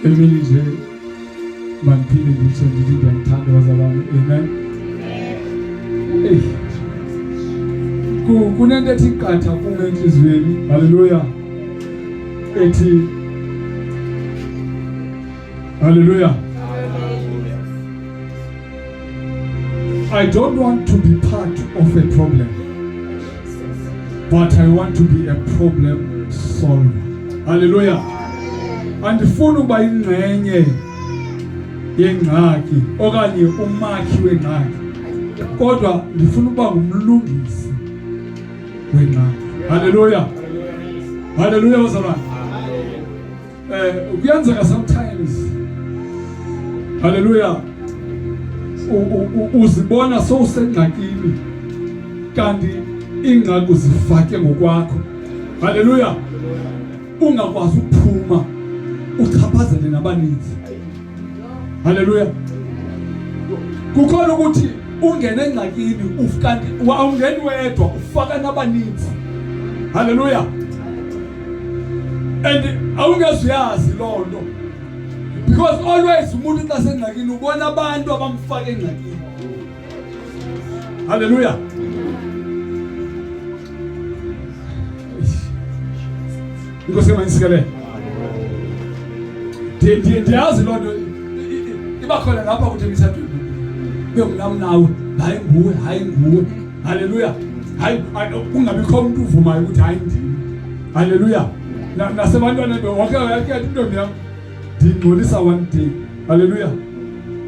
Eminije manphile ndithi ngiyithanda bazalwane. Amen. Kunento ethi qatha kume enhlizweni. Hallelujah. Ethi hallelujah. I don't want to be part of a problem, but I want to be a problem solver. Hallelujah. Andifuna ukuba ingcenye yengxaki okanye umakhi wengxaki, kodwa ndifuna ukuba ngumlungisi wengxaki. Hallelujah. Hallelujah bazalwane. Kuyenzeka sometimes, hallelujah, uzibona sowusengxakini kanti ingxaki uzifake ngokwakho. Hallelujah. Ungakwazi ukuphuma uchaphazele nabaninzi. Hallelujah. Kukhona ukuthi ungene engxakini ukanti awungeni wedwa ufaka nabaninzi. Hallelujah. And awungeziyazi loo nto, because always umuntu xa sengxakini ubona abantu abamfaka engxakini. Hallelujah. Inkosi mayisikelele. Ndiyazi loo nto iba khona lapha ukuthi emsadweni bengumnam nawe, hayi nguwe, hayi nguwe. Hallelujah. Hayi kungabikho umuntu uvumayo ukuthi hayi ndini. Hallelujah. Nasebantwana wake yakhe intombi yam ndingcolisa one day. Hallelujah.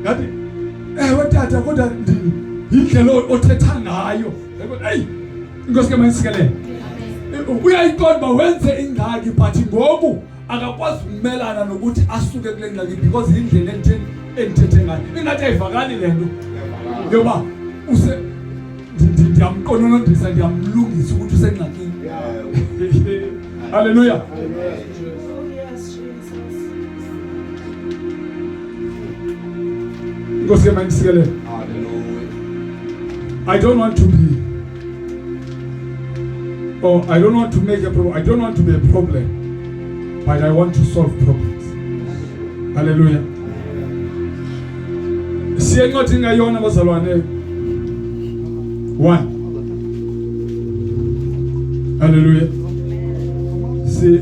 Ngathi tata kodwa indlela othetha ngayo. Hey, inkosi ke mayisikelele. Uyayiqonda uba wenze ingxaki but ngoku akakwazi ukumelana nokuthi asuke kule ngxaki because indlela endithethe ngayo ingathi ayivakali le nto yoba ndiyamqononondisa, ndiyamlungisa ukuthi usengxakini. Hallelujah. Inkosi mayisikelele. I don't want to be, I don't want to make a problem. I don't want to be a problem, but I want to solve problems. Hallelujah. Siyencothi ngayona bazalwane 1. Hallelujah.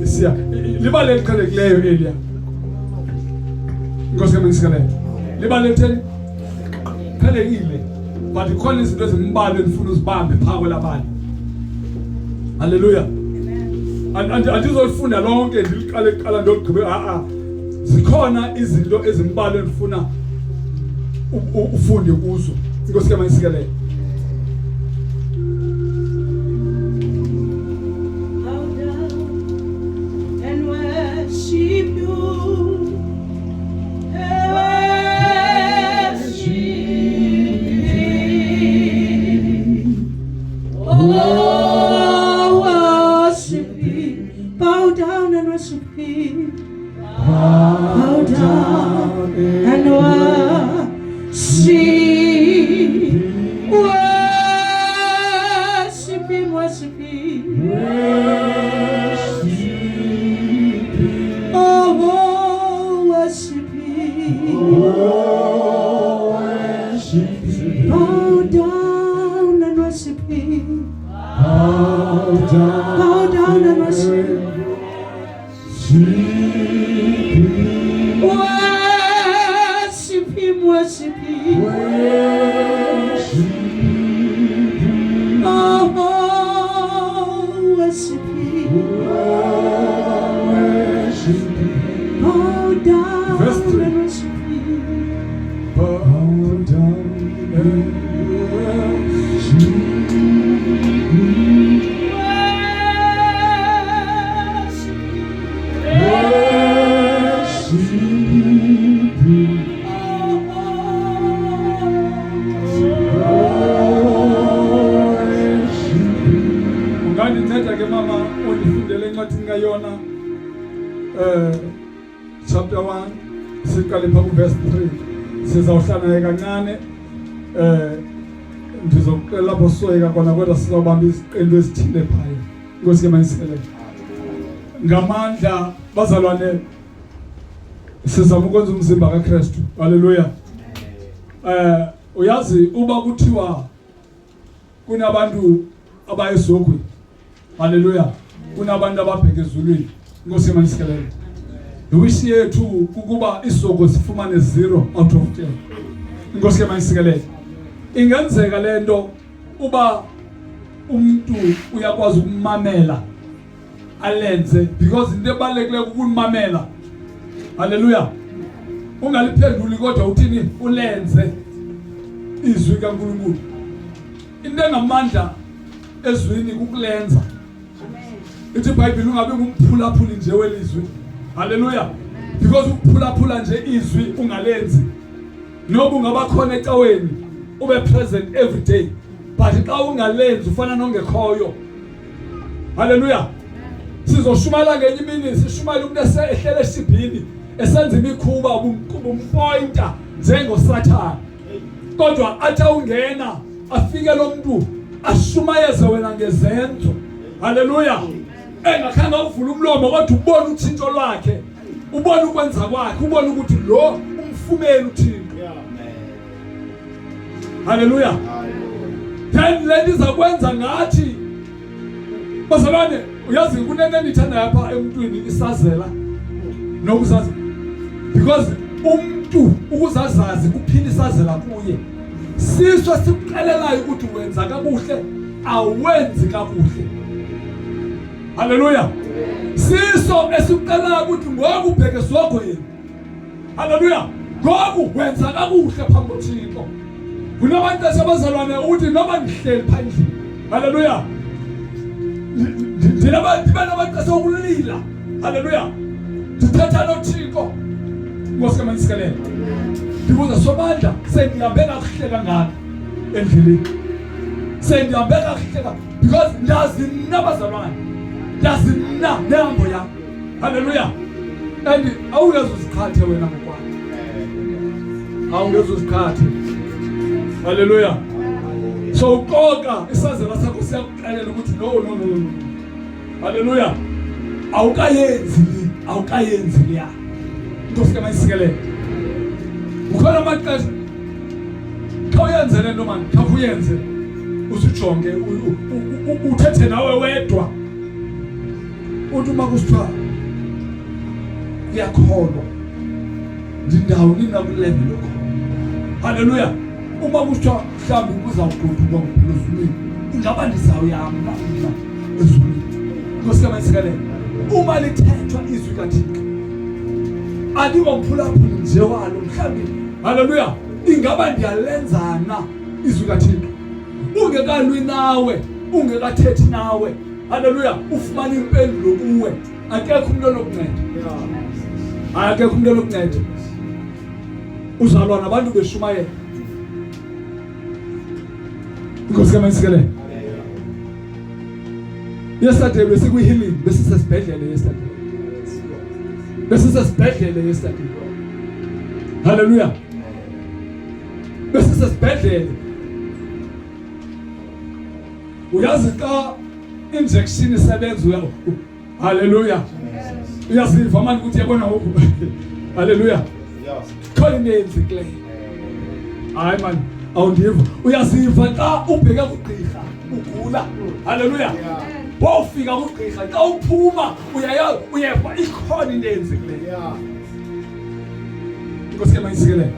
Siya libale liqhelekileyo elia. Inkosi mayisikelele. Libale litheni qhelekile, but ikhona izinto ezimbalwa endifuna uzibambe phakathi labantu. Hallelujah. Andizolifunda lonke ndiliqala ndogqibe. Zikhona izinto ezimbalwa endifuna ufunde kuzo. Inkosi ke mayisikelele. Oh, worship Him. Bow down and worship Him. Bow down and worship Him. Worship Him, worship Him. Oh, worship Him. Bow down Verse 3. and worship Him. Bow down and ungandinceda ke mama undifundele encwadini kaYona chapter 1 siqale pha ku-verse 3 sizawuhlala kancane ndizokuxela lapho soyeka khona kodwa sizawubamba iziqendu ezithile phaya. Inkosi ke manisekele ngamandla bazalwane, sizama ukwenza umzimba kaKristu. Haleluya. Uyazi uba kuthiwa kunabantu abayesogwe, haleluya, kunabantu ababheke ezulwini. Inkosi ke manisekele wish yethu kukuba isoko sifumane 0 out of 10. Inkosi ke manisekele ingenzeka lento uba umuntu uyakwazi ukumamela alenze, because into ebalekile ukunimamela. Haleluya. Ungaliphenduli kodwa uthini ulenze izwi kaNkulunkulu. Into engamandla ezwini kukulenza. Ithi iBhayibheli ungabe ngumphulaphuli nje welizwi. Haleluya. Because ukuphulaphula nje izwi ungalenzi, noba ungaba khona ecaweni ube present every day, but xa ungalenzi ufana nongekhoyo. Haleluya. Sizoshumayela ngenye imini, sishumayela umuntu esehlele esibhini esenza imikhuba bumpointer njengoSathane, kodwa athi ungena afike lo muntu ashumayeze wena ngezenzo. Haleluya. Engakhange uvule umlomo kodwa ubone uthinto lwakhe, ubone ukwenza kwakhe, ubone ukuthi lo umfumeli uThixo. Haleluya. Then lento izakwenza ngathi bazalwane, uyazi kunento endithanda yapha emntwini isazela nokuzazi, because umuntu ukuzazazi kuphila isazela kuye. Siso sikuqelelayo ukuthi wenza kakuhle awenzi kakuhle. Haleluya. Siso esikuqelayo ukuthi ngoku ubheke esogweni. Haleluya. Ngoku wenza kakuhle phambi koThixo. Kunabantu asebazalwane uthi noma ngihleli phandle. Haleluya. Ndinabantu asokulila. Haleluya. Ndithetha noThixo. Inkosi kaManisikele. Ndibuza somandla sendihambe kakuhle kangaka endleleni. Sendihambe kakuhle because ndazi nabazalwane. Ndazi na nehambo yami. Haleluya. And awungezuzikhathe wena ngokwakho. Awungezuzikhathe. Haleluya. So uqoka isazela sakho siyakuqalela ukuthi no. Haleluya. Awukayenzi leya. Inkosi kaManisikele. Ukhona amaqesha khawuyenze lento manje, khawuyenze usijonge uthethe nawe wedwa. Uthi uma kusithiwa uyakholwa ndindawo ninakulevel lokho. Haleluya. Uma kusithiwa mhlawumbe uzawugoduka ngempilozulwini, ingaba ndizawuyama ezulwini. Inkosi kaManisikele, uma lithethwa izwi kaThixo andingomphulaphuli nje walo mhlawumbe. Haleluya. Ingaba ndiyalenzana izwi kaThixo ungekalwi nawe, ungekathethi nawe. Haleluya. Ufumana impendulo kuwe, akekho umuntu olokunceda. Akekho umuntu olokunceda. Uzalwa nabantu beshumayela. Inkosi kaManisikele. Yesterday besikwi-healing, besisesibhedlele yesterday. Besisesibhedlele yesterday. Haleluya. Besisesibhedlele. Uyazi xa injection isebenza haleluya uyaziva manje ukuthi yabona ngoku haleluya khona inenzikileyo hayi man awundiva uyaziva xa ubheka kugqirha ugula haleluya wawufika kugqirha xa uphuma uyeva ikhona inenzikileyo Inkosi mayisikelele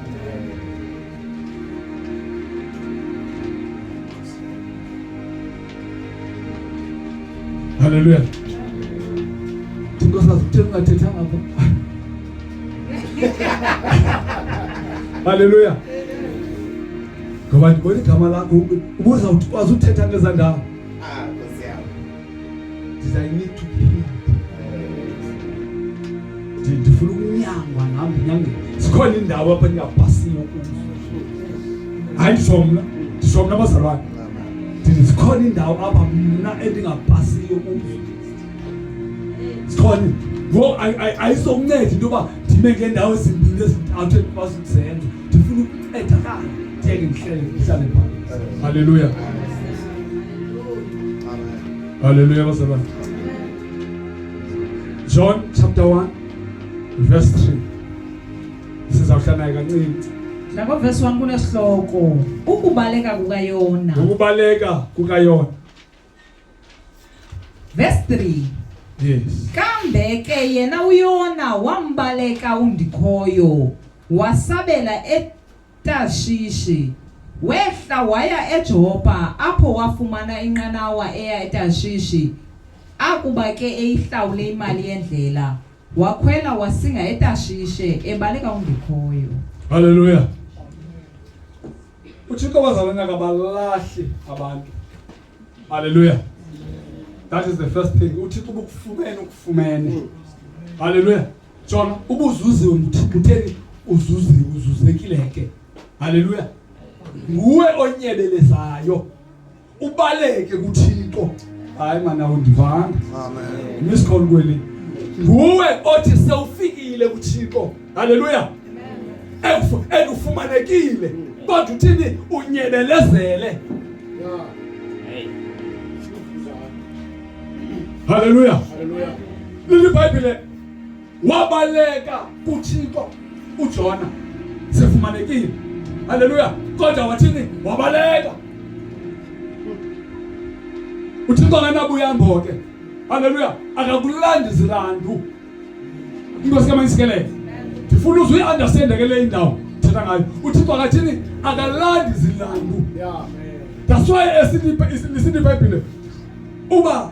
haleluya Inkosi azuthe ungathetha ngapha haleluya ngoba ndibona igama lakho ubuza ukwazi uthetha ngezandaba Nkosi yami I need to be ndifuna ukunyangwa nami nyange sikhona indawo apha ngiyabhasiyo kuzo hayi ndishomna abazalwane ndithi sikhona indawo apha mna endingabhasiyo kuzo sikhona ngo ayisokunceda into yoba ndime ngeendawo ezimbini ezintathu endikwazi ukuzenza ndifuna ukuncedakala ndiyeke ndihlale phantsi haleluya haleluya abazalwane John chapter 1 verse 3 sizawuhlala kancinci Lapha verse 1 kunesihloko ukubaleka kukayona verse 3 yes kambe ke yena uYona wambaleka undikhoyo wasabela eTashishi wehla waya eJopa apho wafumana inqanawa eya eTashishi akuba ke eyihlawule imali yendlela wakhwela wasinga eTashishe ebaleka undikhoyo haleluya uThixo wazalana akabalahli abantu haleluya that is the first thing uThixo ukufumene haleluya John ubuzuziwe uthini uzuzekile ke haleluya nguwe onyebelezayo ubaleke kuThixo hayi mana undivanga amen miscall kweli nguwe othi sewufikile kuThixo haleluya amen ufumanekile kodwa uthini unyebelezele haleluya haleluya leli bible wabaleka kuThixo uJona sefumanekile haleluya kodwa wathini wabaleka uThixo nganabuya mboke haleluya akakulandi zilandu Inkosi kaMasikelele ndifuna uzwe understand ke le indawo thetha ngayo uThixo akathini akalandi zilandu that's why esithi bible uba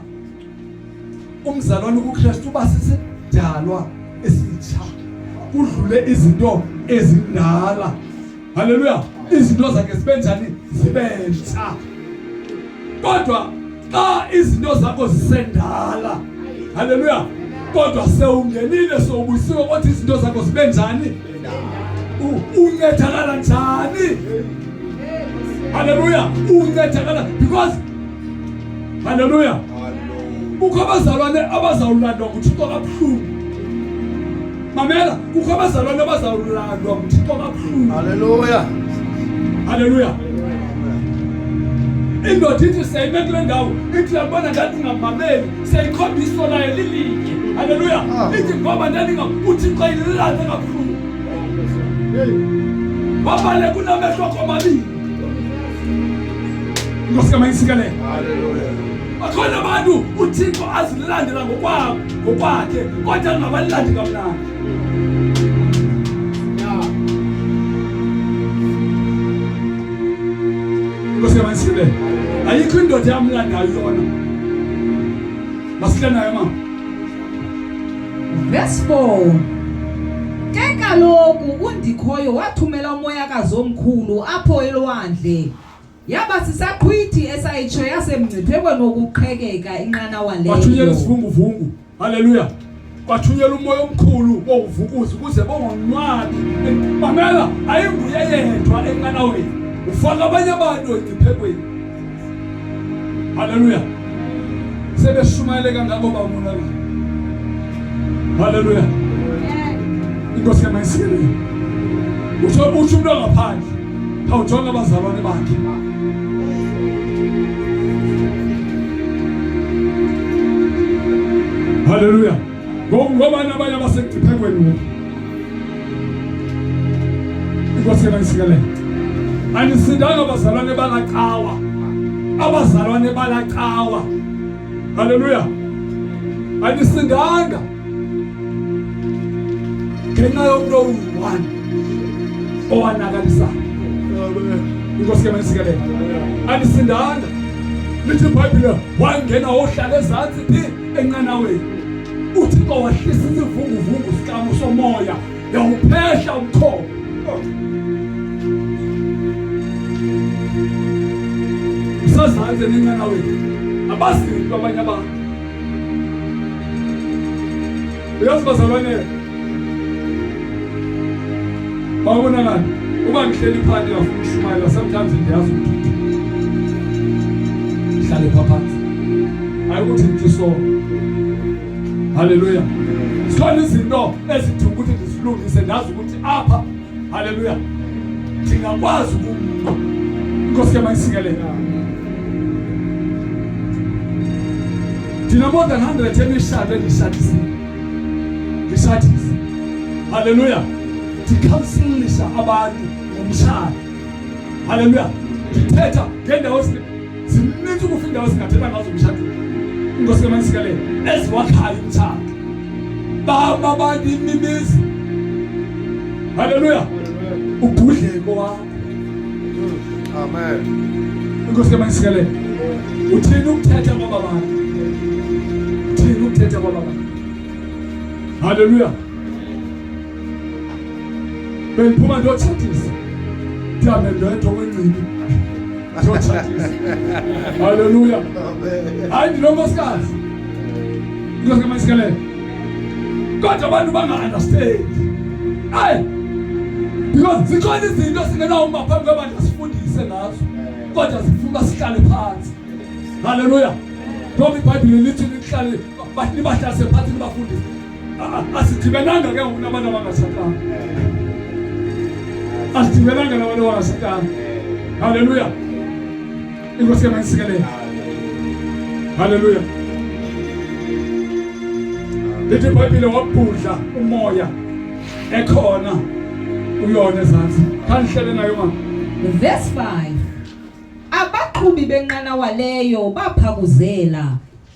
umzalwane kuKristu uba sisidalwa esitsha kudlule izinto ezindala haleluya izinto zakhe zibenjani zibentsha kodwa xa izinto zakho zisendala haleluya kodwa sewungenile sowubuyisiwe kodwa izinto zakho zibenjani uncedakala njani haleluya uncedakala because haleluya kukho abazalwane abazawulandwa nguThixo kabuhlungu mamela kukho abazalwane abazawulandwa nguThixo kabuhlungu haleluya haleluya indoda ithi seyime kule ndawo ithi yabona ndandingamameli seyikhombisa naye lilinye haleluya ithi ngoba uThixo ililande kabuhlungu wabaleka unamehlo amabili Inkosi kaMasikelele haleluya akhona abantu uThixo azilandela ngokwakhe kodwa angabalandi kamnandi Inkosi kaMasikelele ayikho indoda yamlandayo yona masike nayo mama verse 4 ke kaloku undikhoyo wathumela umoyakazi omkhulu apho elwandle yaba sisaqhwithi esayitsho yasemngciphekweni wokuqhekeka inqanawa leyo wathunyela isivunguvungu haleluya wathunyela umoya omkhulu wokuvukuza ukuze bongonwabi mamela ayinguye yedwa enqanaweni ufaka abanye abantu engciphekweni haleluya sebeshumayele kangako bamonakala haleluya Inkosi kaMasikelele uthi umuntu ongaphandle awujonga abazalwane bakhe Hallelujah. Ngoba nabanye abasekuphekweni ngoku. Inkosi yangisikele. Anisindanga abazalwane balaqhawa. Abazalwane balaqhawa. Hallelujah. Anisindanga. Ngenxa yomuntu oyi-one owanakalisa. Inkosi yangisikele. Anisindanga. Lithi iBhayibheli wangena ohlala ezantsi phi enqanaweni. Uthixo wahlisa isivunguvungu sikamu somoya yawuphehla umkhomo. Usazanze nenqanaweni abazinto abanye abantu. Uyazi bazalwane bawubonakala uba ngihleli phansi ngafuna ukushumayela sometimes ndiyazi ukuthi hlale phansi ayikuthi ngiso. Hallelujah. Sikhona izinto ezidinga ukuthi ndisilungise ndazi ukuthi apha hallelujah ndingakwazi ukuma. Inkosi yamayisikelela. Ndina more than 100 emishado endishadisile. Ngishadise. Hallelujah. Ndikhanselisha abantu ngomshado. Hallelujah. Ndithetha ngendawo zininzi ukufa indawo ezingathetha ngazo umshado. Inkosi yamayisikelela eziwakhayo umshado. Baba abantu imimizi. Hallelujah. Ubudleko wakho. Amen. Inkosi yamayisikelela. Uthini ukuthetha kwaba bantu? Uthini ukuthetha kwaba bantu? Hallelujah. Bengiphuma ndiyotshadisa. Ndihambe ndedwa kwenqini. Ndiyotshadisa. Hallelujah. Hayi ndilonkosikazi. Inkosi yamayisikelela. Kodwa abantu banga-understand. Hayi. Because zikhona izinto singenawo ngaphambi kwabantu asifundise ngazo. Kodwa sifuna sihlale phansi. Hallelujah. Ngoba iBhayibheli lithi lihlale bahlase phansi nibafundise. Asidibenanga ke ngoku nabantu abangatshadanga. Asidibenanga nabantu abangatshadanga. Hallelujah. Inkosi yamayisikelela. Hallelujah. Lithi iBhayibheli wabhudla umoya ekhona uyona ezantsi. Kandihlele nayo mama. Verse 5. Abaqhubi benqanawa leyo baphakuzela.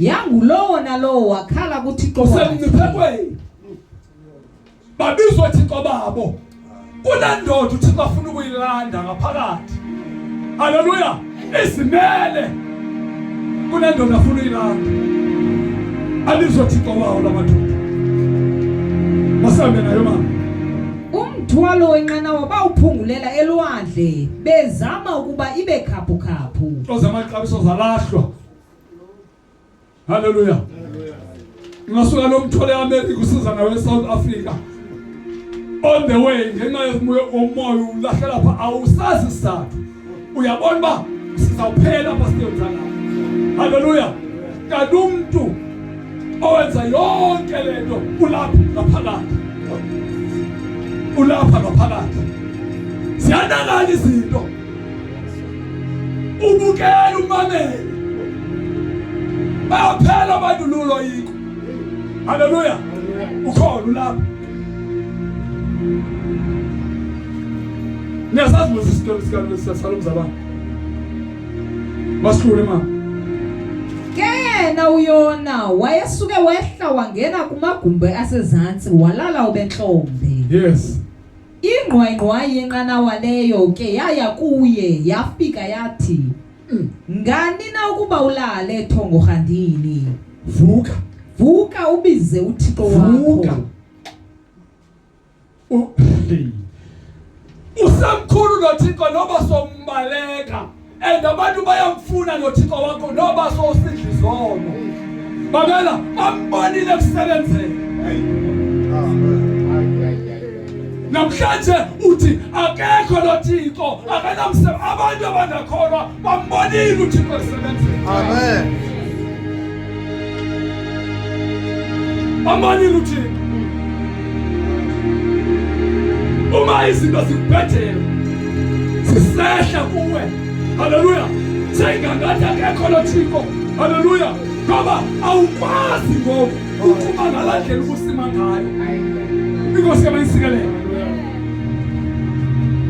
Yangulowo nalowo wakhala kuThixo wakhe. Usemniphekweni. Babizwa Thixo babo. Kunandoda uThixo afuna ukuyilanda ngaphakathi. Hallelujah. Isimele. Kunandoda afuna ukuyilanda. Alizwa Thixo wawo lamadoda. Masambe nayo mama. Umthwalo wenqanawa bawuphungulela elwandle bezama ukuba ibe khaphu-khaphu. Ozamaqabiso zalahlwa. Hallelujah. Ngasuka lo mthwalo eAmerica usiza nawe eSouth Africa. On the way ngenxa yomoya ulahlela lapha awusazi isizathu. Uyabona ba sizawuphela apha siyozala. Hallelujah. Kanti umuntu owenza yonke lento ulapha ngaphakathi. Ulapha ngaphakathi. Siyanakala izinto. Ubukela umamele. Bayaphela abantu lulo yiko. Hallelujah. Ukhona ulapha. Niyasazi mos isitori sikaSalomo zabani. Masikhule mama. Ke yena uyona wayesuke wehla wangena kumagumbi asezantsi walala ubentlombe. Yes. Ingqwayingqwayi yenqanawa leyo ke yaya kuye yafika yathi, ngani na ukuba ulale ethongorhandini? Vuka. Vuka ubize uThixo wakho. Usemkhulu noThixo noba sombaleka. And abantu bayamfuna noThixo wakho noba sosidla izono. Babela bambonile kusebenzela. Namhlanje uthi akekho noThixo akanamsebenzi. Abantu abangakholwa bambonile uThixo kusebenzela. Amen. Bambonile uThixo. Uma izinto zikubhedela sisehla kuwe. Hallelujah. Sengangathi akekho noThixo. Hallelujah. ngoba awukwazi ngoku ukuba ngala ndlela ubusima ngayo. Inkosi yabayisikelele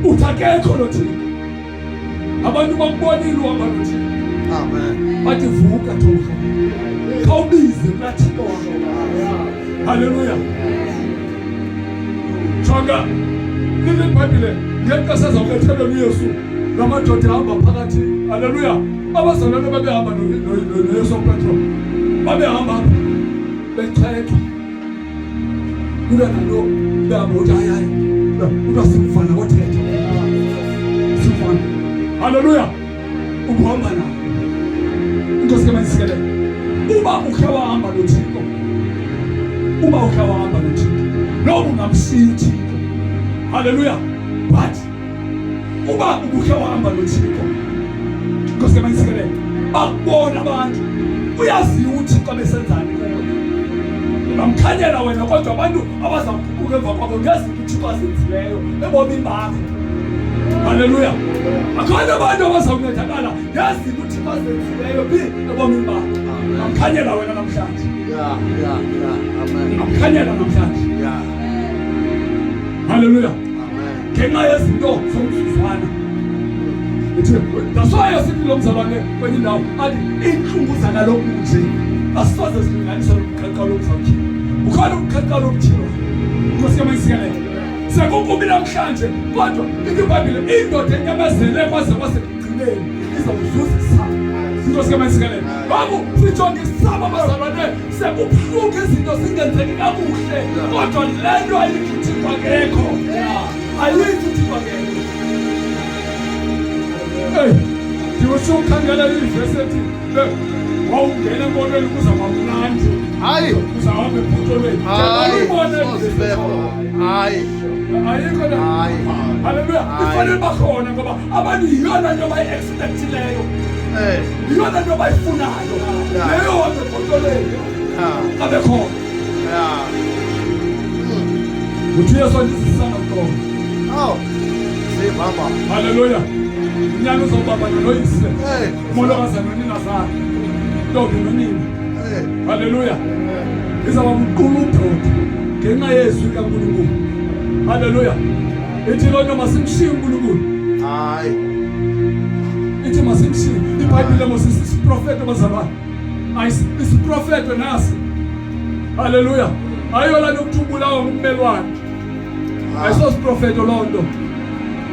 uthi akekho lo Thixo. Abantu bakubonile uhamba lo Thixo. Amen. Bathi vuka Thixo, khawubize kulaa Thixo wakho. Haleluya. Jonga leli Bhayibhile ngexesha ukethelwa uYesu lamadoda ahamba phakathi. Haleluya. Abazalwane babehamba noYesu Petro. Babehamba becheka. Kula nalo behamba uthi hayi uba simfana kothetha. Simfana. Haleluya. Ukuhamba na. Inkosi yamayisikelele. Uba ukhe wahamba lo Thixo. Uba ukhe wahamba lo Thixo. Nobu ngamshiya Thixo. Haleluya. But uba ukhe wahamba lo Thixo. Inkosi yamayisikelele. Bakubona abantu. Uyaziwa uThixo besenzani kuwe. Ungamkhanyela wena kodwa abantu abazakuquka emva kwakho ngezinto uThixo azenzileyo ebomini bakho. Haleluya. Akhona abantu abazakuncedakala ngezinto uThixo azenzileyo ebomini bakho. Ungamkhanyela wena namhlanje. Amen. Ungamkhanyela namhlanje. Haleluya. Amen. Ngenxa yezinto zomzuzwana. That's why yasithi lo mzalwane kwenye indawo athi inhlungu zakaloku nje asisoze zilinganiswa nomqaqalo omzawukhipha. Ukhona umqaqalo omthile. Inkosi yamayisikelele. Sekukubi namhlanje kodwa iBhayibhile indoda enyamezele kwaze kwasekugcineni izawuzuzisa. Inkosi yamayisikelele. Babu sijonge isaba abazalwane sekubuhlungu izinto zingenzeki kakuhle kodwa lento ayithi kwakekho. Ayithi kwakekho. Hey, ndiwusukhangela ivesi ethi wawungena emotweni kuzamamnandi. Hayi. Uzahamba ebhotolweni. Hayi. Ayikho na. Hayi. Haleluya. Ifanele bakhona ngoba abantu yiyona nto bayi-expectileyo. Yiyona nto bayifunayo. Leyo wambe ebhotolweni. Abe khona. Uthi Yesu andisisana mntwana. Sibaba. Haleluya. Unyana uzobaba noyise. Umolokazana noninazana. Ntombi nonina. Haleluya. Izaba umqulu ubhoda ngenxa yezwi kaNkulunkulu. Haleluya. Ithi lonto masimshiye uNkulunkulu. Hayi. Ithi masimshiye. iBhayibhile mosisi isiprofeto bazalwane. Isiprofeto nasi. Haleluya. Ayola nokuthubulawa ngummelwane. Ayiso isiprofeto lonto.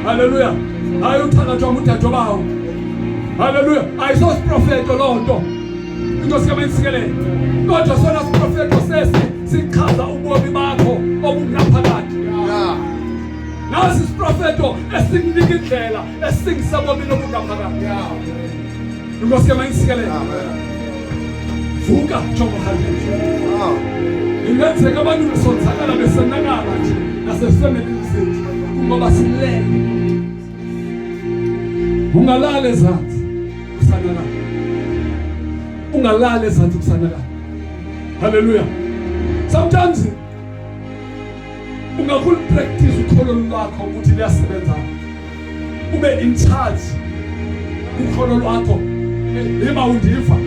Haleluya. Hayi uthakathwa ngudade bawo. Haleluya. Ayiso isiprofeto lonto. Inkosi yamayisikelele. Kodwa sona isiprofeto sichaza ubomi bakho obungaphakathi. Nasi isiprofeto esikunika indlela esingisa ubomini obungaphakathi. Inkosi yamayisikelele. Vuka jonga haleluya. Ingenzeka abantu besonzakala besenakala nje nasefamily zethu ngoba silele. Ungalala ezantsi kusanakala. Ungalala ezantsi kusanakala. Haleluya. Sometimes ungakul practice ukholo lwakho ukuthi liyasebenza. Ube in charge ukholo lwakho. Ema undiva.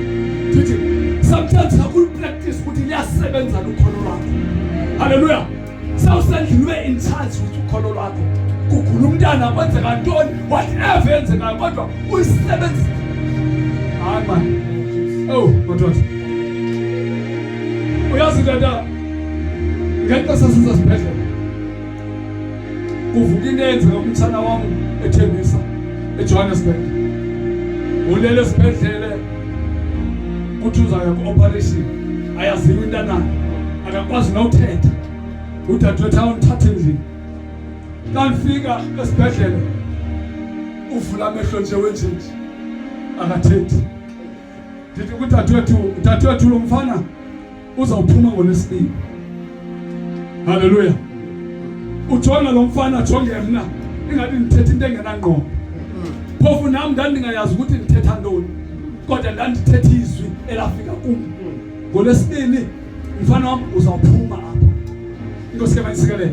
Ndithi sometimes ungakul practice ukuthi liyasebenza ukholo lwakho. Haleluya. Sawusendlini ube in charge ukholo lwakho. Kukhula umntana kwenzeka ntoni whatever yenzeka kodwa uyisebenza. Hayi man. Oh, madoda. Uyazi dada ngexesha sisesibhedlela kuvuka into eyenzeka umtshana wami eThembisa eJohannesburg. Ulele esibhedlele kuthi uzaya ku-operation ayaziwa into nayo akakwazi nokuthetha. Udadewethu awuthathe endlini. Kanifika esibhedlela uvula amehlo nje wenjenje akathethi. Ndithi udadewethu lo mfana uzawuphuma ngoLwesibini. Haleluya. Ujona lo mfana jonge mina ingathi ngithetha into engenangqondo. Phofu nami ndandingayazi ukuthi ngithetha ntoni kodwa ndandithetha izwi elafika kum. NgoLwesibini mfana wami uzawuphuma apha. Inkosi yamayisikelele.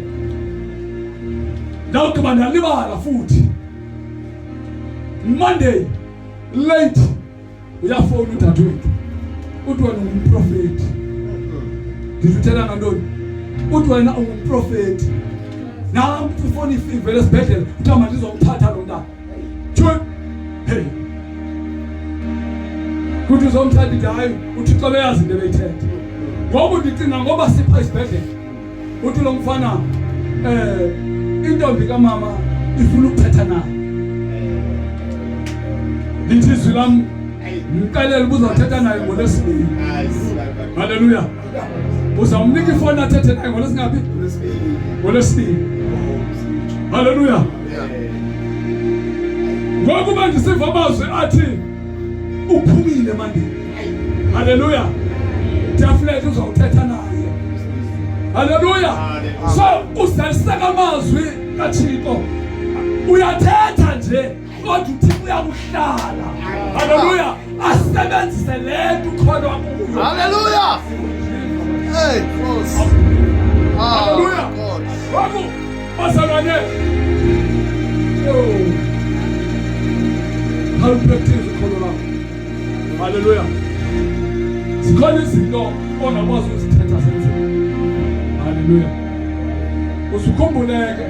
Ndawugqiba ndalibala futhi. Monday late uyafona udadewethu. uthi wena ungumprofeti. Ngizutshela ngantoni? Uthi wena ungumprofeti. Nawe ufona ivele esibhedlela uthi manje izomthatha lo mntana. Thwe. Hey. Kuthi uzomthatha hayi uThixo beyazi into beyithethe. Ngoba ndicinga ngoba sipha isibhedlela. Uthi lo mfana intombi kamama ifuna ukuthetha naye. Lithi izwi lami ngicela ubuzothetha naye ngolesibili. Haleluya. Uzamnika ifoni athethe naye ngolesingaphi? Ngolesibili. Haleluya. Ngokuba ndisiva amazwi athi uphumile manje. Haleluya. Definitely uzothetha naye. Haleluya. So usaliseka amazwi kaThixo. Uyathetha nje kodwa uThixo uyakuhlala. Haleluya. Asebenzise lento ukholwa kuyo. Hallelujah. Hey, boss. Haleluya. Wabu bazalwane. How practice ukholwa. Haleluya. Zikhona izinto ongakwazi ukuzithetha senze. Haleluya. Usukhumbuleke.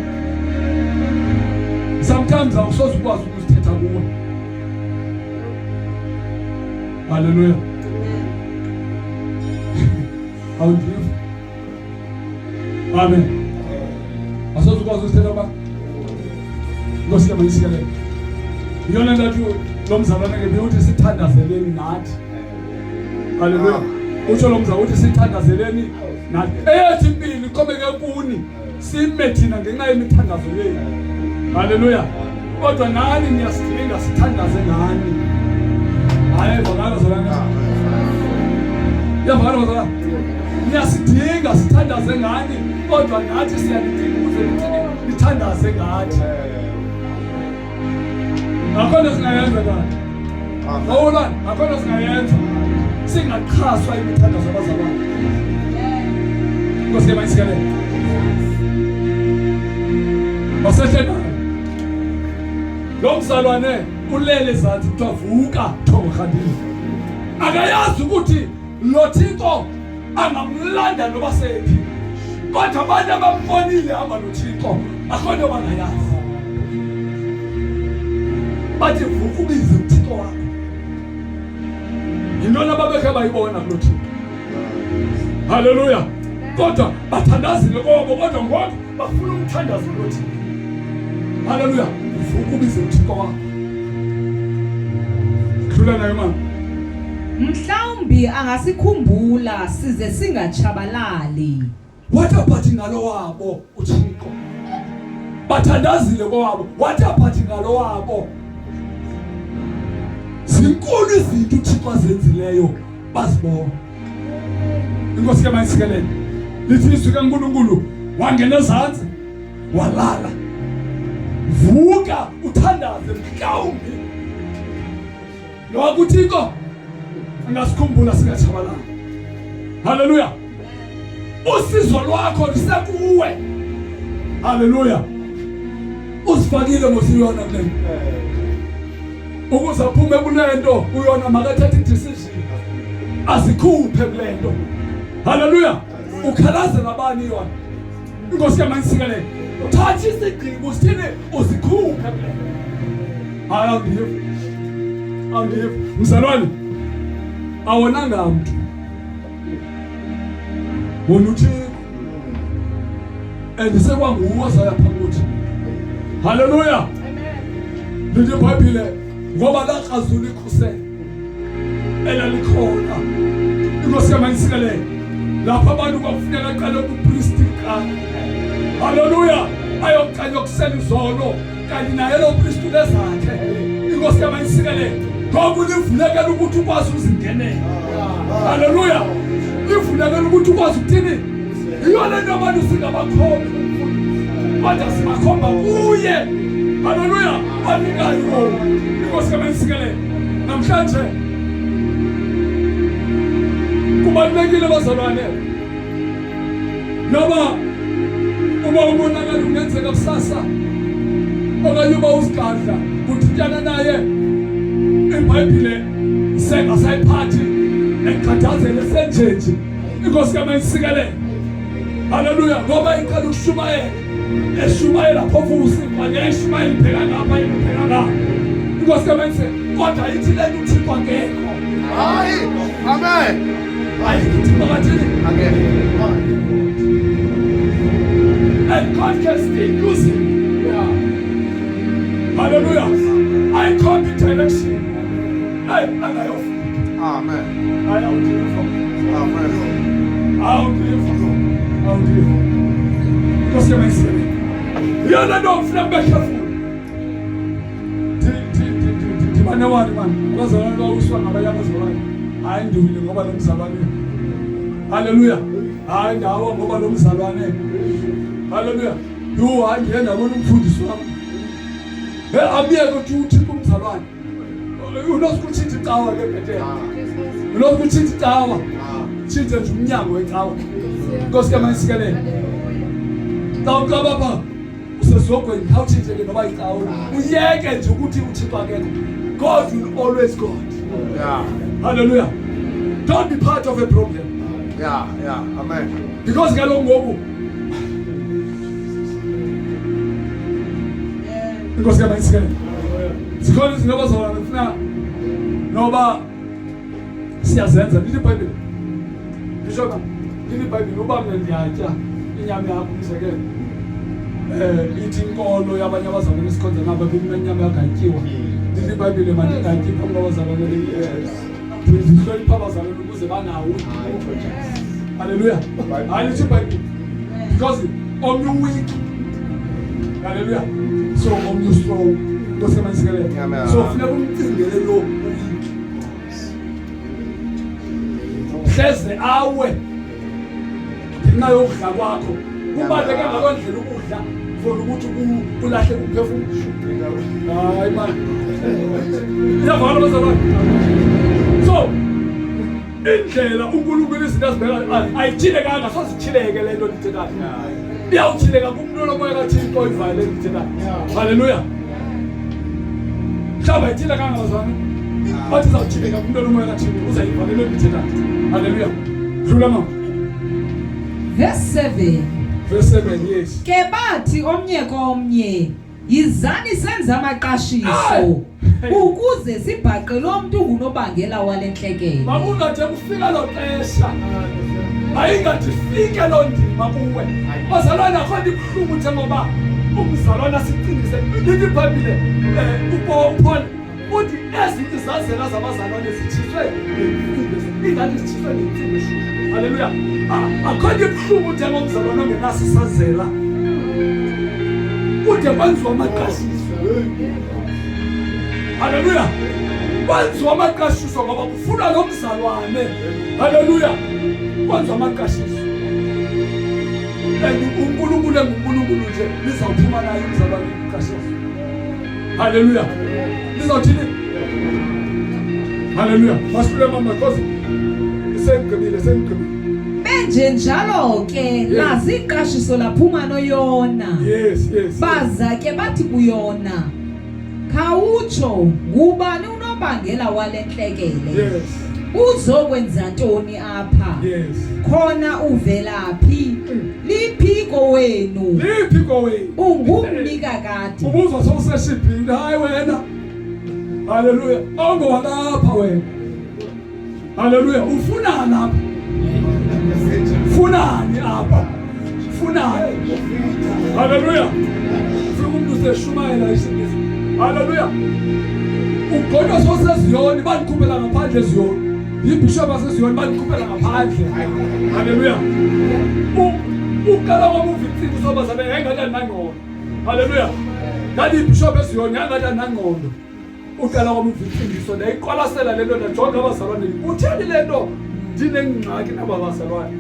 Sometimes awusoze ukwazi ukuzithetha kuwe. Haleluya. Awundiva. Amen. Awusoze ukwazi ukuzithetha ba. Nkosi yami isikele. Yona ndathi lo mzalwane ke uthi sithandazeleni nathi. Haleluya. Utsho lo mzalwane uthi sithandazeleni nathi. Ethi impilo iqhubeke kuni. Sime thina ngenxa yemithandazo yenu. Haleluya. Kodwa nani niyasidinga sithandaze ngani. Hayi vakala zalana. Yavakala zalana. Niyasidinga sithandaze ngani. Kodwa nathi siyadinga ukuze nithandaze ngathi. Akhona singayenza kanti. Awula, akhona singayenza. Singaqhaswa imithandazo abazalwane. Nkosi yamayisikele. Basehlena. Lo mzalwane ulele zathi uvuka thongakhandile. Akayazi ukuthi lo Thixo angamlanda noba sephi. Kodwa abantu abambonile hamba lo Thixo akhona bangayazi. Bathi vuka ubize uThixo wakho. Yintona babekhe bayibona lo Thixo. Haleluya. Kodwa bathandazile kobo kodwa ngoba bafuna umthandazo lo Thixo. Haleluya. Vuka ubize uThixo wakho. Khulula naye mama. Mhlawumbi angasikhumbula size singachabalali. What about ngalo wabo uThixo? Bathandazile kwabo. What about ngalo wabo? Zinkulu izinto uThixo azenzileyo bazibona. Inkosi yamayisikele. Lithi izwi kaNkulunkulu wangena ezantsi walala. Vuka uthandaze mhlawumbi. Lo kuThixo angasikhumbula singachabalala. Haleluya. Usizo lwakho lisekuwe. Haleluya. Usifakile ngosiyona kule. Ukuze aphume kulento uyona makathatha idecision. Azikhuphe kulento. Haleluya. Ukhalaze nabani yona. Inkosi yamayisikele. Thatha isigqibo sithini uzikhuphe kulento. Awundive. Mzalwane. Awonanga umuntu. Wona uThixo. Endisekwanguwe zayapha kuthi. Haleluya. Amen. Lithi iBhayibhile ngoba laqazula ikhusela elalikhona. Inkosi yamayisikele. Lapha abantu kwafuneka aqale ubupriest kanye. Haleluya. Ayoqala ukusela izolo kanti naye lo priest lezakhe. Inkosi yamayisikele. Ngoba ulivulekela ukuthi ukwazi uzingenela. Haleluya. Livulekela ukuthi ukwazi ukuthini? Iyona into abantu singabakhomba. Kodwa sibakhomba kuye. Haleluya. Anikayo. Inkosi yamayisikele. Namhlanje kubalulekile bazalwane. Noma uma umonakala ungenzeka kusasa. Okanye uba usigadla uthiyana naye. iBhayibhile sengasayiphathi ekhathazele senjenje inkosi kamayisikelele. Haleluya, ngoba iqala ukushumayela eshumayela phofu usimba ngeshumayela ibheka ngapha ibheka ngapha inkosi kamayisikelele kodwa ithi lento uThixo akekho. Hayi. Amen. Hayi uThixo kathini Again. and God can still use him. Hallelujah. I come in direction. And I offer. Amen. I will deliver. Amen. I will deliver. I will deliver. Because you're my son. You're not going to be careful. Dimane wani man. Wazalani ba uswa ngabaya bazalani. Hayi ndiwile ngoba lo mzalwane. Hallelujah. Hayi ndawo ngoba lo mzalwane. Hallelujah. Yo hayi ngiyenda bona umfundisi wami. Abiyeke ukuthi umzalwane. Unokuthi icawa ke bhethe. Unokuthi icawa. Tshintse nje umnyango wecawa. Inkosi kamayisikelele. Tawuka baba. Usesogweni awutshintse ke noba icawa. Uyeke nje ukuthi uThixo akekho. God will always God. Yeah. Hallelujah. Don't be part of a problem. Yeah. Yeah. Amen. Because kaloku ngoku inkosi kamayisikelele. Zikhona izinto abazalwana ngifuna noba siyazenza lithi iBhayibheli. Bishoka lithi iBhayibheli uba mina ndiyatya inyama yakho umzekelo. Ithi inkolo yabanye abazalwane esikhonza ngapha bemina inyama yakho ayityiwa. Lithi iBhayibheli mandingatyi phambi kwabazalwane. Ndihlonipha abazalwane ukuze banawo. Hallelujah. Hayi lithi iBhayibheli. Because omnye weak. Hallelujah. So omnye strong. Inkosi kamayisikelele. So funeka umcingele lo weak. Hleze awe ngenxa yokudla kwakho kubaleke ngakwendlela ukudla for ukuthi kulahle umphefumulo. Hayi man. Iyavana bazalwane. So indlela uNkulunkulu izinto azibheka ayithilekanga sozithileke lento lithekayo. Iyawuthileka kumuntu lomoya kaThixo oyivale lithekayo. Hallelujah. Mhlawumbe ayithilekanga bazalwane. Bathi zawuthileka kumuntu lomoya kaThixo uzayivala lento lithekayo. Hallelujah. Dlula mama. Verse 7. Verse 7, yes. Ke bathi omnye komnye yizani senze amaqashiso ukuze sibhaqe lo muntu ungunobangela wale nhlekele. Makungathi kufika lo xesha. Ayingathi fike lo ndima kuwe. Bazalwana khona ibuhlungu nje ngoba umzalwana siqinise. Lithi iBhayibheli uPaul uthi ezinto zazela zabazalwane zithiswe ngemfundo. Ingane zithiswe ngemfundo. Hallelujah. Akhona ibuhlungu nje ngomzalwane ongenaso isazela. Ude kwenziwa amaqashiso. Hallelujah. Kwenziwa amaqashiso ngoba kufuna lo mzalwane. Hallelujah. Kwenziwa amaqashiso. uNkulunkulu enguNkulunkulu nje lizawuphuma naye umzalwane uqashiso. Hallelujah. Lizawuthini? Hallelujah. Masifule mama because sengibile. Benje njalo ke nazi iqashiso laphuma noYona. Yes. Baza ke bathi kuyona. Khawutsho ngubani unobangela wale nhlekele? Yes. Uzokwenza ntoni apha? Yes. Khona uvelaphi? Liphiko wenu. Ungumnika kade. Ubuzwa sowuseshibhini hayi wena. Hallelujah. Ongowalapha wena. Hallelujah. Ufunani apha? Funani apha? Funani? Hallelujah. Ufika umuntu useshumayela isingisi. Hallelujah. Ugodwa soseziyoni banikhuphela ngaphandle eziyoni. Ibishop aseziyoni banikhuphela ngaphandle. Hallelujah. Ukala kwamuvicini sobazabe engathi nangqondo. Hallelujah. Kanti ibishop eziyoni engathi nangqondo. Ukala kwamuvicini so nayiqwalasela lento najonga abazalwane. Utheni lento ndinengxaki nabazalwane.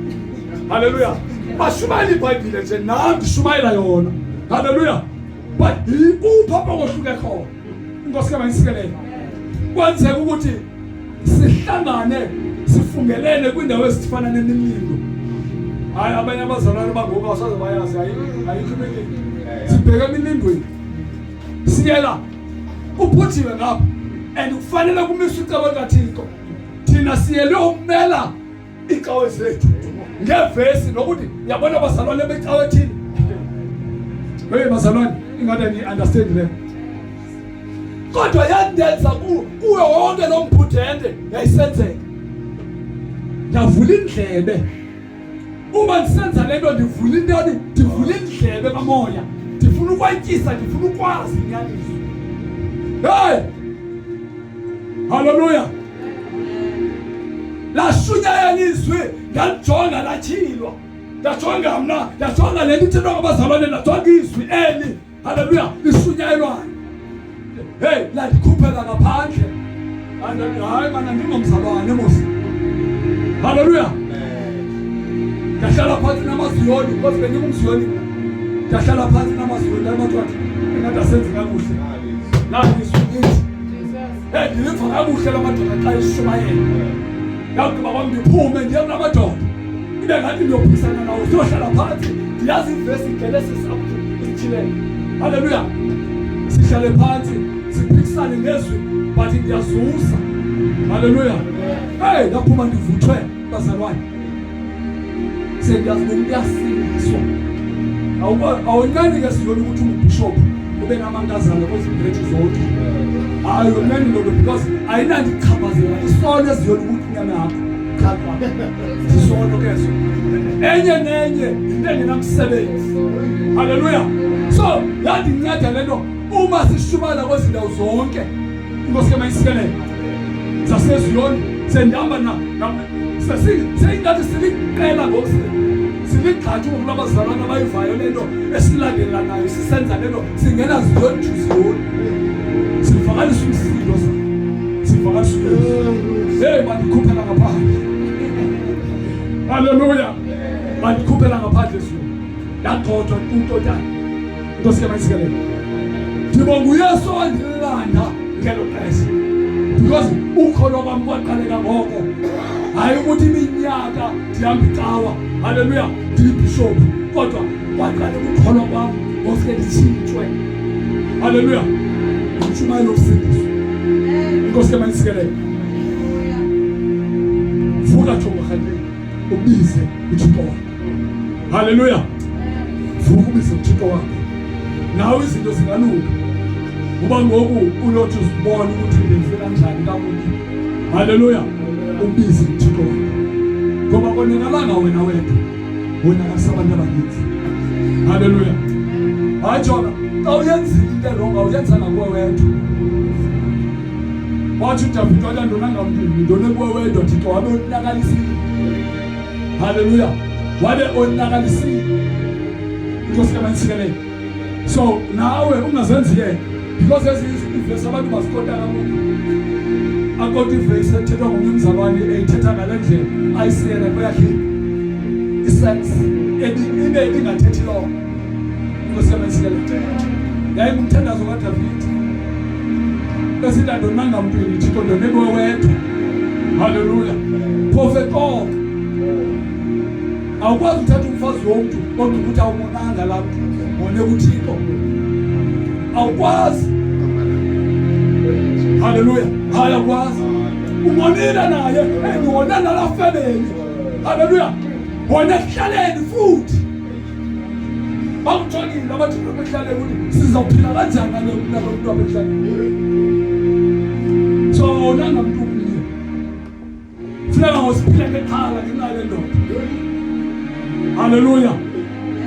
Hallelujah. Bashumayela iBhayibhile nje nami ndishumayela yona. Hallelujah. But upapa kohluke khona. Inkosi kamayisikelele. Kwenzeka ukuthi sihlangane sifungelene kwindawo ezifana nemilindo. Hayi abanye abazalwane bangoku asaze bayazi ayikho imilindo. Sibheka emilindweni. Siyela uphuthiwe ngapha and kufanele kumiswe icebo likaThixo. thina siyele umela icawe zethu ngevesi nokuthi yabona bazalwane becawe thini. Hey bazalwane, ingade ni understand le. Kodwa yandenza kuwe wonke lo mbhudende yayisenzeka. Ndavula indlebe. Uma ndisenza lento ndivula intoni? Ndivula indlebe kamoya. Ndifuna ukwatyisa, ndifuna ukwazi inyaniso. Hey! Hallelujah. La shunyaya izwi ngalijonga lathilwa. Ndajonga mna, ndajonga le nto ithethwa ngabazalwane, ndajonga izwi eli. Hallelujah. Lishunyayelwayo. Hey, la ndikhuphela ngaphandle. Hayi mana ndingomzalwane mos. Hallelujah. Ndahlala phansi namaziyoni, because bengingumziyoni. Ndahlala phansi namaziyoni amathathu. Engathi asenze kakuhle. La ngisukithi. Hey, ndiliva kakuhle lamadoda xa eshumayela. Yakugqiba kwami ndiphume ndiye kulamadoda. Ibe ngathi ndiyophisana nawo. Sohlala phansi, ndiyazi ivesi Genesis up to isithilele. Hallelujah. Sihlale phansi, siphikisane ngezwi, but ndiyazuza. Hallelujah. Hey, laphuma ndivuthwe bazalwane. Sendiyazi umuntu uyasindiswa. Awuncane ke siyona ukuthi ungubishop ube namantazana kozibhethi zonke. Hayi uncane lo because ayinandi ichaphazela isolo eziyona ukuthi unyama yakho khapha. Isolo kezo. Enye nenye into engenamsebenzi. Hallelujah. So yandinceda lento uma sishubala kwezindawo zonke. Inkosi ke mayisikele. Zaseziyoni sendihamba na seyingathi siliqela ngose siligxathu kulabazalwane abayivayo lento esilandelanayo sisenza lento singena ziyoni ziyoni sivakalisa umsindo sivakalisa hey bandikhuphela ngaphandle. Hallelujah. Bandikhuphela ngaphandle so yagxothwa untotana. Inkosi ke mayisikele. Ndibonga uYesu wandilanda ngelo xesha because ukholo kwami kwaqaleka ngoko. Hayi ukuthi iminyaka ndihamba icawa. Hallelujah. Ndibishop kodwa kwaqala ukukholo kwami ngofike ndithintshwe. Hallelujah. Utshumayelo kusindiswa. Inkosi ke mayisikele. Vuka jonga khande ubize uThixo wakho. Hallelujah. Vuka ubize uThixo wakho. Nawe izinto zingalunga. Uba ngoku uyothi usibona ukuthi ngenze kanjani kakuhle. Hallelujah. Ubize uThixo wakho. Ngoba konekalanga wena wedwa. Wena kasabantu abaninzi. Hallelujah. Hayi jona, xa uyenza into eronga uyenza ngakuwe wedwa. Wathi uDavid walandona ngambili, ndone kuwe wedwa Thixo wabe unakalisile. Hallelujah. Wabe unakalisile. Inkosi kaMansikele. So nawe ungazenzi yena because ivesi abantu basikota kakhulu. Akoti ivesi ethethwa ngumzalwane ethetha ngalendlela ayisiyena kweyakhe isex ibe ingathethi lo. Inkosi kaMansikele. Yayingumthandazo kaDavid. Esidado nangampili Thixo ndone kuwe wedwa. Hallelujah. Prophet God. Awukwazi uthatha umfazi womntu kodwa ukuthi awumonanga lapho. Mone kuThixo. Awukwazi. Hallelujah. Awukwazi. Umonela naye endiwona nalafebeni. Hallelujah. Wona kuhlaleni futhi. Bangitshonile abathi behlale ukuthi sizophila kanjani nalomuntu abehlale. So nangamuntu umile. Funeka ngosiphile ngekhala ngenxa lendoda. Hallelujah.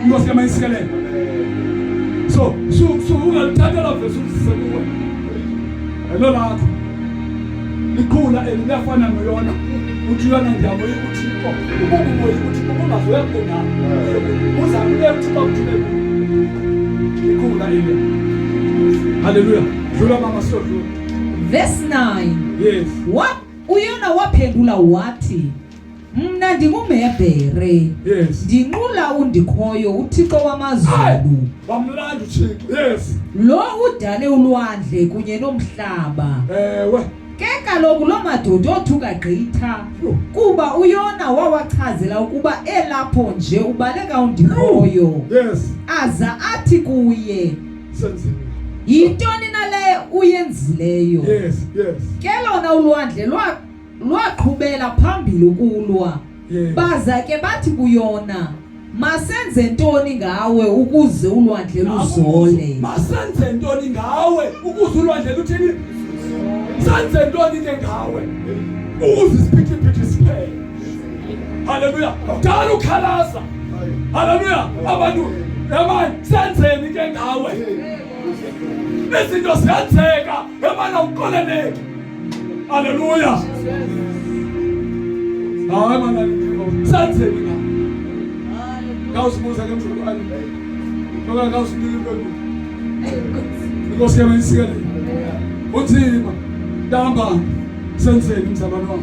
Inkosi kaMayisikele. So ungalithatha la vesi usiseluwe. Hello lakho. Likhula eliyafana noyona. Uthi yona ndiyabo yokuthixo. Ubububo ukuthi ungazoya khona. Uzamile uThixo ukuthile. Likhula ile. Hallelujah. Dlula mama sodlula. Verse 9. Yes. Uyona waphendula wathi mna ndingumhebhere. Yes. Ndinqula undikhoyo uThixo wamazulu. Bamlanda uThixo. Yes. Lo udale ulwandle kunye nomhlaba. Ewe. Ke kaloku lo madoda othuka gqitha kuba uyona wawachazela ukuba elapho nje ubaleka undikhoyo. Yes. Aza athi kuye Senzile. yintoni nale uyenzileyo? Yes, yes. Ke lona ulwandle lwaqhubela phambili ukulwa. Yes. Baza ke bathi kuyona, masenze ntoni ngawe ukuze ulwandle luzole. Masenze ntoni ngawe ukuze ulwandle luthini? Senze ntoni ke ngawe ukuze isiphithiphithi siphele. Haleluya. Dala ukhalaza. Haleluya. Abantu yamani senzeni ke ngawe? Izinto ziyenzeka yamana uqoleleke. Haleluya. Hayi mana senzeni ngawe? Ngawusibuza ke mzukwane. Ngoba ngawusinika impendulo. Inkosi yami isikele. Uthima damba senzeni mzalwane wami.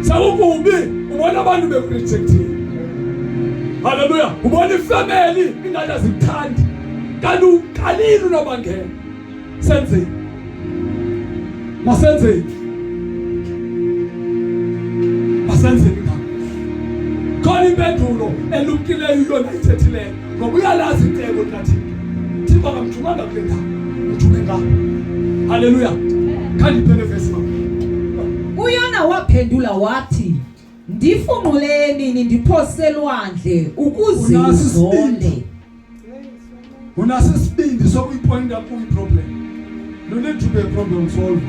Sawukubi ubona abantu bekurejecting. Haleluya. Ubona ifamily ingane azikuthandi. Kanti uqalile unobangela. Senzeni. Masenzeni. Masenzeni ngawo. Khona impendulo elumkileyo yona ithethileyo. Ngoba uyalazi inteko nathi. Thixo akamthumanga kule ndawo. Uthume ngawo. Haleluya. Kanti phele verse 1. Uyona waphendula wathi, ndifunqule nini ndiphose lwandle ukuze uzole. Unaso isibindi sokuyipointa kuyi-problem. You need to be a problem solver.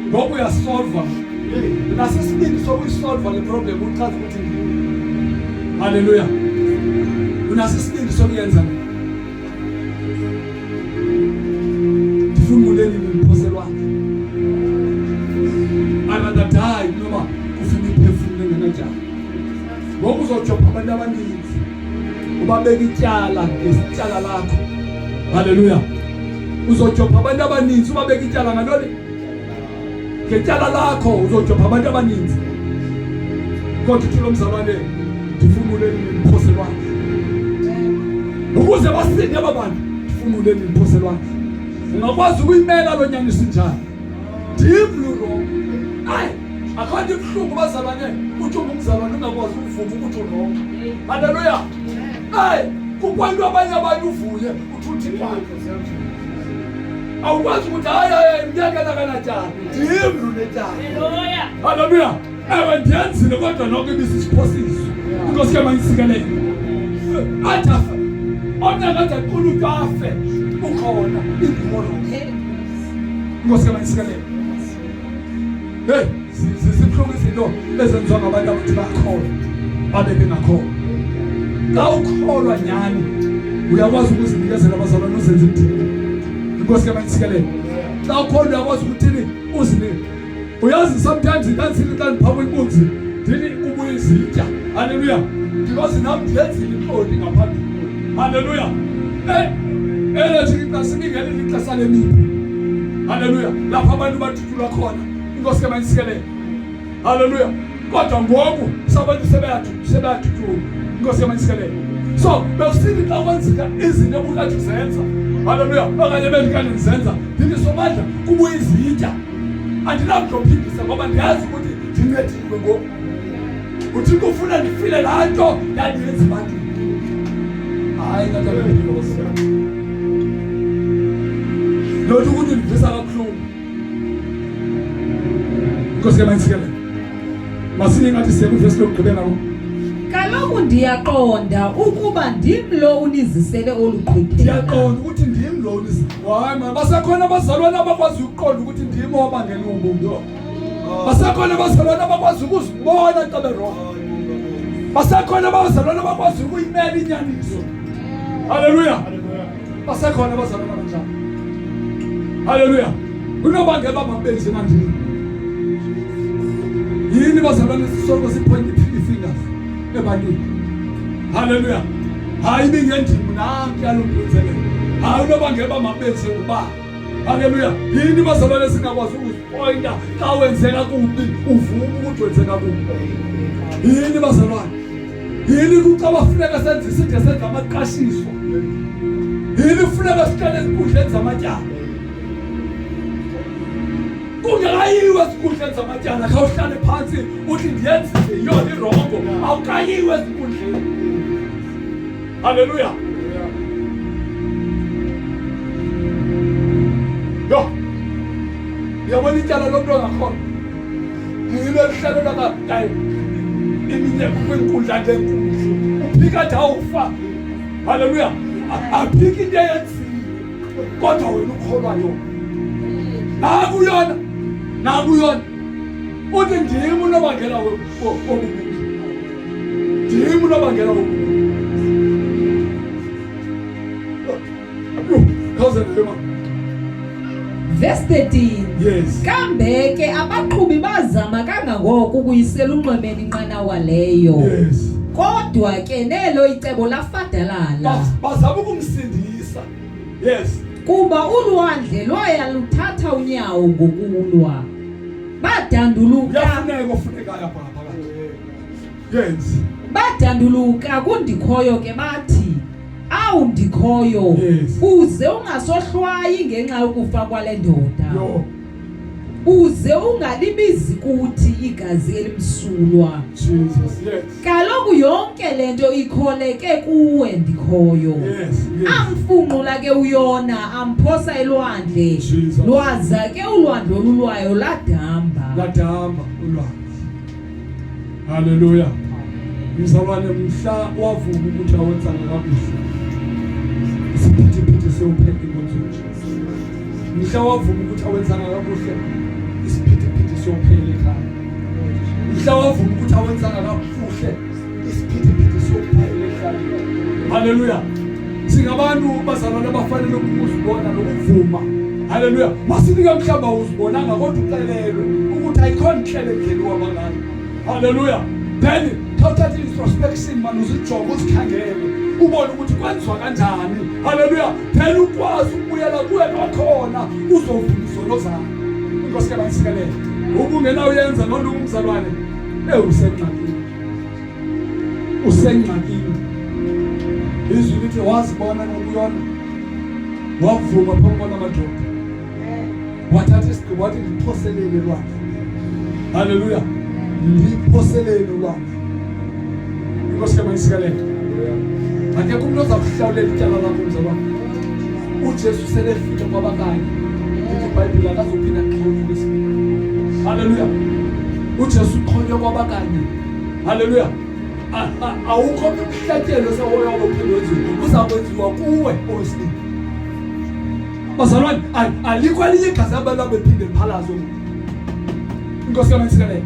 Ngoba uyasolva. Unaso isibindi sokuyisolva le problem uchaza ukuthi ngini. Haleluya. Unaso isibindi sokuyenza. Ndifunqule nini ndiphose lwandle. Angadadayi noma kufika iphefumule ngenajani. Ngoba uzojoba abantu abaninzi. Ubabeka ityala ngesityala lakho. Haleluya. Uzojoba abantu abaninzi ubabeka ityala ngaloni. Ngetyala lakho uzojoba abantu abaninzi. Kodwa uthula umzalwane ndifunqule niphose lwandle. Ukuze basinde abantu ndifunqule niphose lwandle. Ungakwazi ukuyimela lo nyani sinjani. Ndimlulo. Hayi, akhona ibuhlungu bazalwane uthi umzalwane ungakwazi ukuvuma ukuthi urongo. Haleluya. Hayi, kukwantu abanye abantu uvuye uthi awukwazi ukuthi hayi ngiyakela kanjani. Ndimlu netjani. Haleluya. Ewe ndiyenzile kodwa noko ibisisiphosiso. Inkosi yami ayisikelele. Athafa. Onakade quluthi afe ukhona ingqondo. Inkosi yami ayisikelele. Hey, sisibuhlungu izinto ezenziwa ngabantu abathi bakholwa babe bengakholwa. Xa ukholwa nyani uyakwazi ukuzinikezela abazalwane uzenze imithini. Inkosi yami ayisikelele. Xa ukholwa uyakwazi ukuthini uzinike. Uyazi sometimes inkansini xa ndiphamu inkunzi ndithi kubuya izitya. Haleluya. Because nami ndiyenzile intloni ngaphambili. Haleluya. Elethi ixesha siningene ixesha lemibi. Haleluya. Lapha abantu bathuthula khona. Inkosi yami ayisikelele. Haleluya. Kodwa ngoku sabantu sebayathuthula. Inkosi yami ayisikelele. So bekusithi xa kwenzeka izinto obukade uzenza. Haleluya. Okanye bendikade ndizenza ndithi somandla kubuya izitya. Andinamdlophindisa ngoba ndiyazi ukuthi ndincedile ngoku. Uthi kufuna ndifile laa nto yandiyenza abantu. Hayi Nkosi yami. Lothu ukuthi ndivisa kabuhlungu. Inkosi yami ayisikelele. Masini ngathi siya kuvesi lokugqibela ngo. Kaloku ndiyaqonda ukuba ndimlo unizisele oluqhwiphela. Ndiyaqonda ukuthi ndimlo unizisele. Hayi mama, basekhona abazalwane abakwazi ukuqonda ukuthi ndim obangela ububi. Basekhona abazalwane abakwazi ukuzibona xa berongo. Basekhona abazalwane abakwazi ukuyimela inyaniso. Haleluya. Basekhona abazalwane abanjalo. Haleluya. Unobangela babenze manje. Yini bazalwane sisonke sipoint i-fingers ebantwini. Haleluya. Hayi bingendimi nanki yalomphezelo. Hayi unobangela bamabenze uba. Haleluya. Yini bazalwane singakwazi ukuzipointa xa wenzeka kubi uvuma ukuthi wenzeka kubi. Yini bazalwane. Yini kucaba funeka senze isithe senza amaqashiso. Yini funeka sihlale ezinkundleni zamatyala. Ungakayiwe esikhundleni zamatyala khawuhlale phansi uthi ndiyenzile yona irongo. Awukayiwe esikhundleni. Haleluya. Yo. Uyabona ityala lomntu ongakhona. izilo elihlalela kayi eminye kwenkundla ngenkundla uphika nje awufa. Haleluya. Aphiki into eyenzile kodwa wena ukholwa yona. Nakuyona uthi ndimi unobangela wobubi. Ndimi unobangela wobubi. Verse 13. Yes. Kambe ke abaqhubi bazama kangangoko ukuyisela unxwemeni inqanawa leyo. Yes. Kodwa ke nelo icebo lafadalala. Bazama ukumsindisa. Yes. Kuba ulwandle lwaya luthatha unyawo ngokulwa. Badanduluka. Uyafuneka lapha phakathi. Yes. Badanduluka kundikhoyo ke bathi awu ndikhoyo uze ungasohlwayi ngenxa yokufa kwale ndoda. Uze ungalibizi kuthi igazi elimsulwa. Jesus. Yes. Kaloku yonke lento ikholeke kuwe ndikhoyo. Yes. Amfunqula ke uyona amphosa elwandle. Lwaza ke ulwandle olulwayo ladamba ulwandle. Hallelujah. Mzalwane mhla wavuma ukuthi awenzanga kakuhle. Isiphithiphithi sewupheke konke. Mhla wavuma ukuthi awenzanga kakuhle. Isiphithiphithi sewuphele ekhaya. Mhla wavuma ukuthi awenzanga kakuhle. Isiphithiphithi sewuphele ekhaya. Hallelujah. Singabantu bazalwane abafanele ukuzibona nokuvuma. Hallelujah. Masinika mhlamba uzibonanga kodwa uxelelwe ukuthi ayikhona inhlelo endleni wabangani. Hallelujah. Then thatha introspection man uzijonga uzikhangele ubone ukuthi kwenziwa kanjani. Hallelujah. Phela ukwazi ukubuyela kuwe kwakhona uzovuma izono zakho. Inkosi kaBansikele. Ukungena uyenza noma umzalwane usengxakini. Izwi lithi wazibona ngokuyona. Wavuma phambi kwamadoda. Wathatha isigqibo wathi ngiphoselele lwakhe. Hallelujah. Ngiphoselele lwakhe. Inkosi kaBansikele. Akekho umuntu ozakuhlawulela ityala lakho mzalwane. uJesu selefika kwabakanye. iBhayibheli akazophinda kuxolisa. Hallelujah. uJesu uxhonywe kwabakanye. Hallelujah. Awukho umhlatyelo sewoya wophindwe uzakwenziwa kuwe osini. Bazalwane alikho elinye igazi abantu abephinde liphalazo. Inkosi kaBansikele.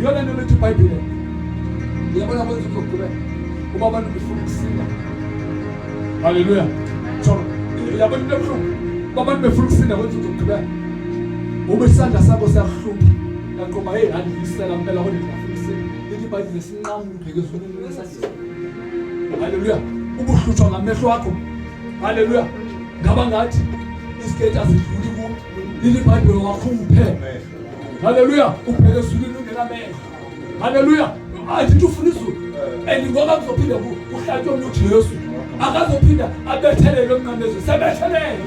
Yona nto lethi iBhayibheli. Uyabona kwenza uzogqibela. Kuba abantu befuna ukusinda. Hallelujah. So yabona into ebuhlungu. Abantu befuna ukusinda kwenza uzogqibela. Ube isandla sakho siyahlupha. Yaqoba hey andiyisela impela kodwa ngifuna ukusinda. Lethi iBhayibheli lesinqamu ubheke sonini lesandla. Hallelujah. Ubuhlutshwa ngamehlo akho. Hallelujah. Ngaba ngathi isiketi asidluli kuwe. Lethi iBhayibheli wakhuphe. Hallelujah. Ubheke sonini ungenamehlo. Hallelujah. Athi ufuna izulu. Ngoba kuzophinda kuhlatywe umuntu Jesu. Akazophinda abethelele omnqamezwe. Sebethelele.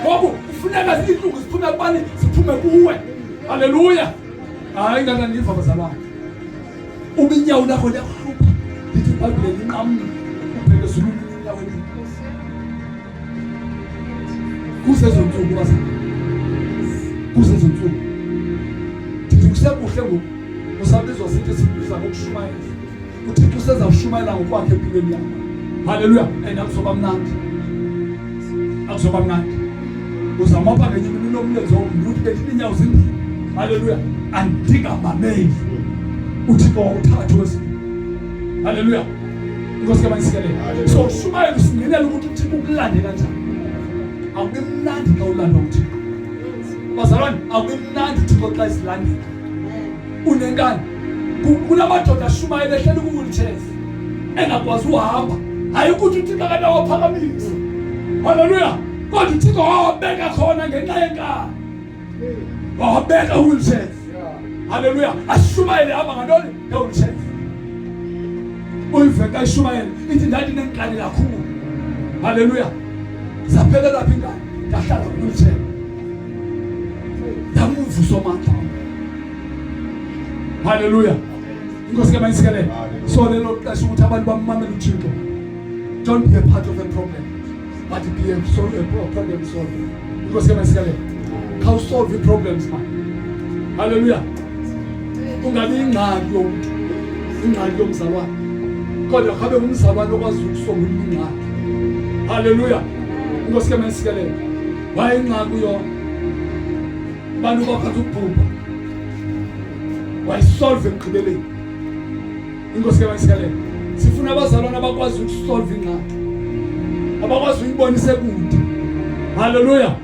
Ngoba ufuneka izinhlungu ziphume kubani ziphume kuwe. Hallelujah. Hayi ngana niva bazalwane. Ubinyawo lakho liyahlupha. Lithi iBhayibheli linqamu. Ubheke sonini enyaweni. Kusezonsuku bazalwane. Kusezonsuku. Ndithi kusekuhle ngoku. Usabizwa sithi sibiza ngokushumayela. Uthixo usezawushumayela ngokwakhe empilweni yakho. Hallelujah. Akuzoba mnandi. Akuzoba mnandi. Uzamapha ngenye imini nomlenze womuntu bethi inyawo zimbili. Hallelujah. Andingamameli. Uthixo uthathe wesibili. Hallelujah. Inkosi kaBansikele. So ushumayela usingenela ukuthi uthixo ukulande kanjani. Awube mnandi xa ulanda uthixo. Bazalwane awube mnandi uthixo xa isilandela. Unenkani kunamadoda ashumayela ehleli ku-wheelchairs engakwazi uhamba. Hayi ukuthi uthixo kanti awaphakamisa. Hallelujah. Kodwa uthixo wawabeka khona ngenxa yenkani. Wawabeka u-wheelchairs. Hallelujah. Ashumayele hamba ngantoni nge-wheelchairs. Uyiveka ayishumayele ithi ndathi nenkani kakhulu. Hallelujah. Zaphelela phi inkani ndahlala ku-wheelchair. Ndamuvusa amandla. Hallelujah. Inkosi kaBansikele. So lelo xesha ukuthi abantu bamamele uThixo. Don't be a part of the problem, but be a problem solver. Inkosi kaBansikele. How solve the problems man. Hallelujah. ungabi ingxaki yomntu, ingxaki yomzalwane, kodwa khabe umzalwane okwazi ukusombulula ingxaki. Haleluya. Inkosi ke masikelele. Waye ingxaki yona. Bantu bakwazi ukubhubha. Wayisolve ekugqibeleni. Inkosi ke masikelele. Sifuna abazalwane abakwazi ukusolve ingxaki. Abakwazi ukuyibonisa kude. Haleluya.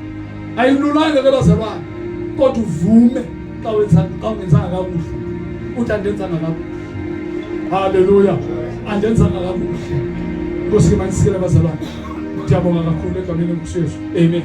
Ayilulanga ke bazalwane. Kodwa uvume xa ungenzanga kakuhle. Uthi andenzanga kakuhle. Haleluya. Andenzanga kakuhle. Inkosi ke masikelele bazalwane. Ngiyabonga kakhulu egameni lenkosi Yesu. Amen.